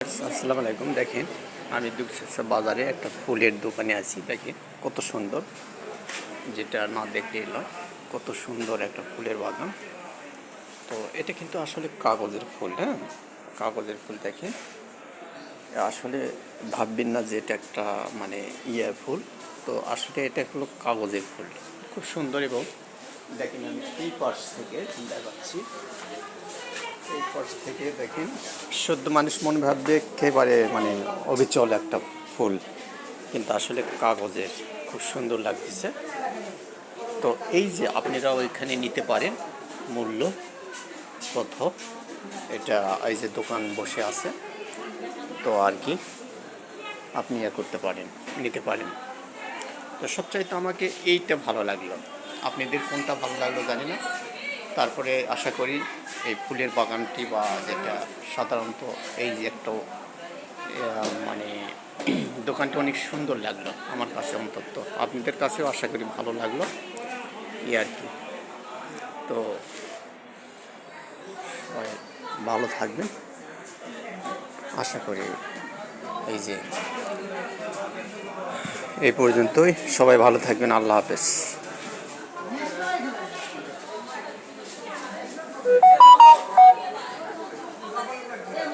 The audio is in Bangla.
আসসালামু আলাইকুম। দেখেন, আমি দুপচাঁচিয়া বাজারে একটা ফুলের দোকানে আছি। দেখেন কত সুন্দর, যেটা না দেখলে নয়। কত সুন্দর একটা ফুলের বাগান। তো এটা কিন্তু আসলে কাগজের ফুল, হ্যাঁ, কাগজের ফুল। দেখেন, আসলে ভাববেন না যে এটা একটা মানে ফুল। তো আসলে এটা হলো কাগজের ফুল, খুব সুন্দর। এবং দেখেন, আমি এই পাশ থেকে দেখাচ্ছি। এই পাশ থেকে দেখেন, শুদ্ধ মানুষ মনে ভাববে একেবারে মানে অবিচল একটা ফুল, কিন্তু আসলে কাগজের, খুব সুন্দর লাগতেছে। তো এই যে আপনারা ওইখানে নিতে পারেন, মূল্য কত, এটা এই যে দোকান বসে আছে, তো আর কি আপনি করতে পারেন, নিতে পারেন। তো সবচাইতে আমাকে এইটা ভালো লাগলো, আপনাদের কোনটা ভালো লাগলো জানি না। তারপরে আশা করি এই ফুলের বাগানটি বা যেটা সাধারণত এই যে একটা মানে দোকানটি অনেক সুন্দর লাগলো আমার কাছে, অন্তত আপনাদের কাছেও আশা করি ভালো লাগলো আর কি। তো সবাই ভালো থাকবেন আশা করি। এই যে এই পর্যন্তই, সবাই ভালো থাকবেন। আল্লাহ হাফেজ।